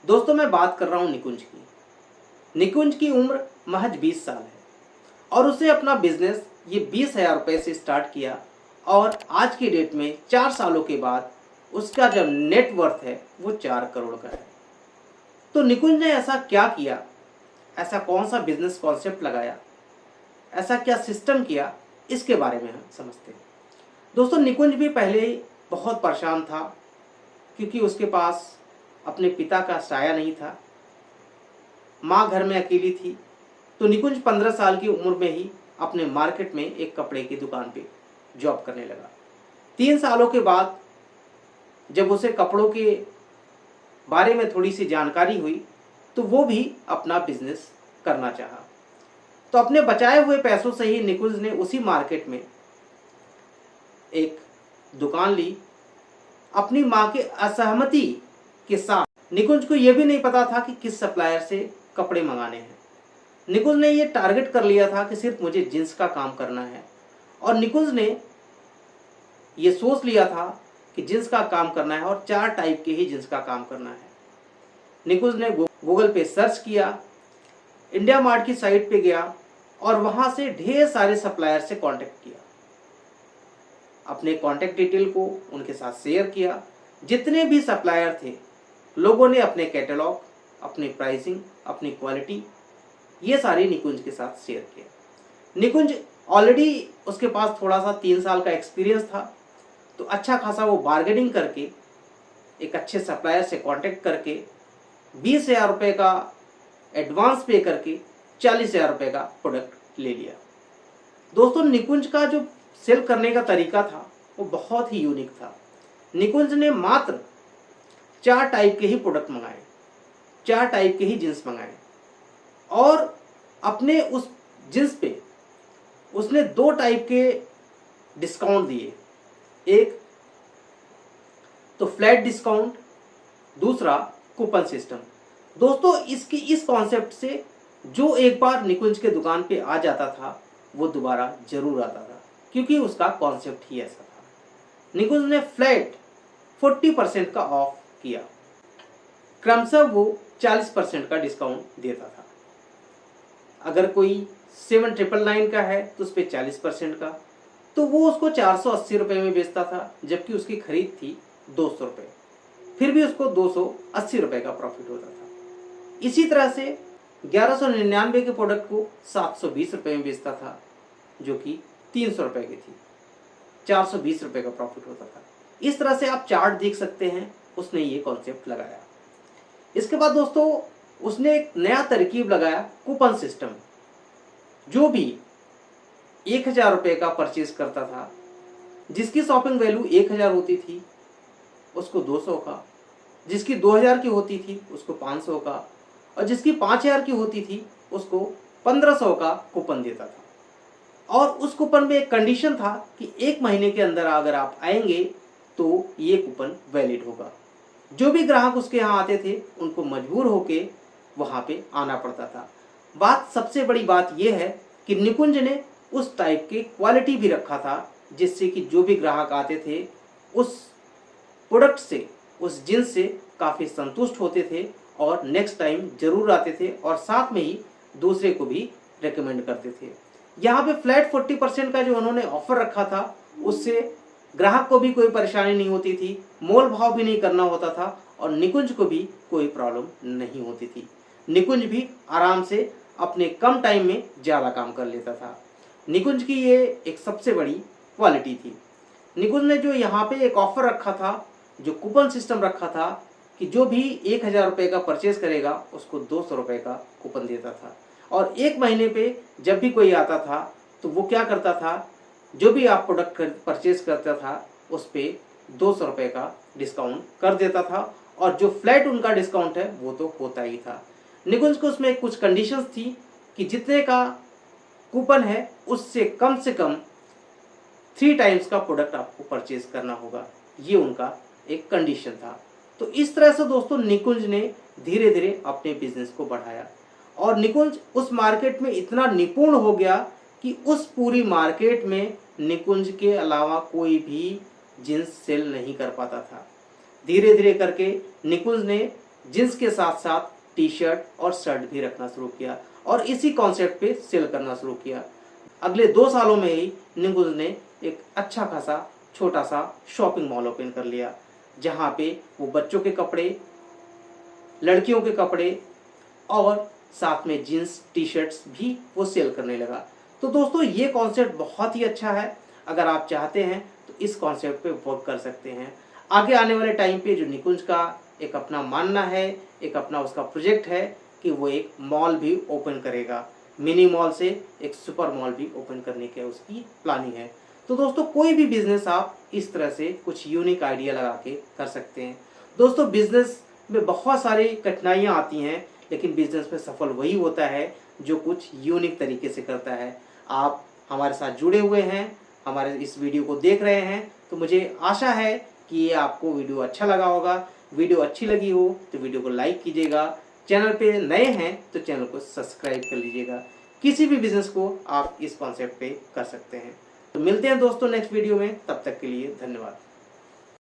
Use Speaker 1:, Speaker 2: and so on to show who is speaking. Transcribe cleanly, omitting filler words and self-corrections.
Speaker 1: दोस्तों मैं बात कर रहा हूँ निकुंज की। निकुंज की उम्र महज 20 साल है और उसने अपना बिजनेस ये 20,000 रुपये से स्टार्ट किया और आज की डेट में 4 सालों के बाद उसका जो नेटवर्थ है वो 4 करोड़ का है। तो निकुंज ने ऐसा क्या किया, ऐसा कौन सा बिजनेस कॉन्सेप्ट लगाया, ऐसा क्या सिस्टम किया, इसके बारे में हम समझते हैं। दोस्तों निकुंज भी पहले बहुत परेशान था क्योंकि उसके पास अपने पिता का साया नहीं था, माँ घर में अकेली थी। तो निकुंज 15 साल की उम्र में ही अपने मार्केट में एक कपड़े की दुकान पे जॉब करने लगा। 3 सालों के बाद जब उसे कपड़ों के बारे में थोड़ी सी जानकारी हुई तो वो भी अपना बिजनेस करना चाहा। तो अपने बचाए हुए पैसों से ही निकुंज ने उसी मार्केट में एक दुकान ली। अपनी माँ के असहमति के साथ निकुंज को यह भी नहीं पता था कि किस सप्लायर से कपड़े मंगाने हैं। निकुंज ने ये टारगेट कर लिया था कि सिर्फ मुझे जींस का काम करना है और निकुंज ने ये सोच लिया था कि जींस का काम करना है और 4 टाइप के ही जींस का काम करना है। निकुंज ने गूगल पे सर्च किया, इंडिया मार्ट की साइट पे गया और वहां से ढेर सारे सप्लायर से कांटेक्ट किया, अपने कांटेक्ट डिटेल को उनके साथ शेयर किया। जितने भी सप्लायर थे लोगों ने अपने कैटलॉग, अपनी प्राइसिंग, अपनी क्वालिटी ये सारी निकुंज के साथ शेयर किया। निकुंज ऑलरेडी उसके पास थोड़ा सा 3 साल का एक्सपीरियंस था, तो अच्छा खासा वो बार्गेनिंग करके एक अच्छे सप्लायर से कांटेक्ट करके 20,000 रुपये का एडवांस पे करके 40,000 रुपये का प्रोडक्ट ले लिया। दोस्तों निकुंज का जो सेल करने का तरीका था वो बहुत ही यूनिक था। निकुंज ने मात्र 4 टाइप के ही प्रोडक्ट मंगाए, 4 टाइप के ही जींस मंगाए और अपने उस जींस पे उसने 2 टाइप के डिस्काउंट दिए। एक तो फ्लैट डिस्काउंट, दूसरा कूपन सिस्टम। दोस्तों इस कॉन्सेप्ट से जो एक बार निकुंज के दुकान पे आ जाता था वो दोबारा जरूर आता था क्योंकि उसका कॉन्सेप्ट ही ऐसा था। निकुंज ने फ्लैट 40% का ऑफ किया, क्रमशः वो 40% का डिस्काउंट देता था। अगर कोई 7,999 का है तो उस पर 40% का, तो वो उसको 480 रुपये में बेचता था जबकि उसकी खरीद थी 200 रुपये, फिर भी उसको 280 रुपये का प्रॉफिट होता था। इसी तरह से 1199 के प्रोडक्ट को 720 रुपये में बेचता था जो कि 300 रुपये की थी, 420 रुपये का प्रॉफिट होता था। इस तरह से आप चार्ट देख सकते हैं, उसने ये कॉन्सेप्ट लगाया। इसके बाद दोस्तों उसने एक नया तरकीब लगाया, कूपन सिस्टम। जो भी 1,000 रुपये का परचेज करता था, जिसकी शॉपिंग वैल्यू 1,000 होती थी उसको 200 का, जिसकी 2,000 की होती थी उसको 500 का और जिसकी 5,000 की होती थी उसको 1,500 का कूपन देता था। और उस कूपन में एक कंडीशन था कि 1 महीने के अंदर अगर आप आएंगे तो ये कूपन वैलिड होगा। जो भी ग्राहक उसके यहाँ आते थे उनको मजबूर होके वहाँ पे आना पड़ता था। सबसे बड़ी बात यह है कि निकुंज ने उस टाइप की क्वालिटी भी रखा था जिससे कि जो भी ग्राहक आते थे उस प्रोडक्ट से, उस जींस से काफ़ी संतुष्ट होते थे और नेक्स्ट टाइम जरूर आते थे और साथ में ही दूसरे को भी रेकमेंड करते थे। यहाँ पे फ्लैट 40% का जो उन्होंने ऑफर रखा था उससे ग्राहक को भी कोई परेशानी नहीं होती थी, मोल भाव भी नहीं करना होता था और निकुंज को भी कोई प्रॉब्लम नहीं होती थी। निकुंज भी आराम से अपने कम टाइम में ज़्यादा काम कर लेता था। निकुंज की ये एक सबसे बड़ी क्वालिटी थी। निकुंज ने जो यहाँ पे एक ऑफर रखा था, जो कूपन सिस्टम रखा था कि जो भी 1,000 रुपये का परचेज करेगा उसको 200 रुपये का कूपन देता था और 1 महीने पे जब भी कोई आता था तो वो क्या करता था, जो भी आप प्रोडक्ट परचेज करता था उस पर 200 रुपये का डिस्काउंट कर देता था और जो फ्लैट उनका डिस्काउंट है वो तो होता ही था। निकुंज को उसमें कुछ कंडीशंस थी कि जितने का कूपन है उससे कम 3 टाइम्स का प्रोडक्ट आपको परचेज करना होगा, ये उनका एक कंडीशन था। तो इस तरह से दोस्तों निकुंज ने धीरे धीरे अपने बिजनेस को बढ़ाया और निकुंज उस मार्केट में इतना निपुण हो गया कि उस पूरी मार्केट में निकुंज के अलावा कोई भी जींस सेल नहीं कर पाता था। धीरे धीरे करके निकुंज ने जींस के साथ साथ टी शर्ट और शर्ट भी रखना शुरू किया और इसी कॉन्सेप्ट पे सेल करना शुरू किया। अगले 2 सालों में ही निकुंज ने एक अच्छा खासा छोटा सा शॉपिंग मॉल ओपन कर लिया, जहाँ पे वो बच्चों के कपड़े, लड़कियों के कपड़े और साथ में जीन्स टी शर्ट्स भी वो सेल करने लगा। तो दोस्तों ये कॉन्सेप्ट बहुत ही अच्छा है। अगर आप चाहते हैं तो इस कॉन्सेप्ट पे वर्क कर सकते हैं। आगे आने वाले टाइम पे जो निकुंज का एक अपना मानना है, एक अपना उसका प्रोजेक्ट है कि वो एक मॉल भी ओपन करेगा। मिनी मॉल से एक सुपर मॉल भी ओपन करने की उसकी प्लानिंग है। तो दोस्तों कोई भी बिजनेस आप इस तरह से कुछ यूनिक आइडिया लगा के कर सकते हैं। दोस्तों बिजनेस में बहुत सारी कठिनाइयाँ आती हैं, लेकिन बिजनेस में सफल वही होता है जो कुछ यूनिक तरीके से करता है। आप हमारे साथ जुड़े हुए हैं, हमारे इस वीडियो को देख रहे हैं, तो मुझे आशा है कि ये आपको वीडियो अच्छा लगा होगा। वीडियो अच्छी लगी हो तो वीडियो को लाइक कीजिएगा। चैनल पे नए हैं तो चैनल को सब्सक्राइब कर लीजिएगा। किसी भी बिजनेस को आप इस कॉन्सेप्ट पे कर सकते हैं। तो मिलते हैं दोस्तों नेक्स्ट वीडियो में, तब तक के लिए धन्यवाद।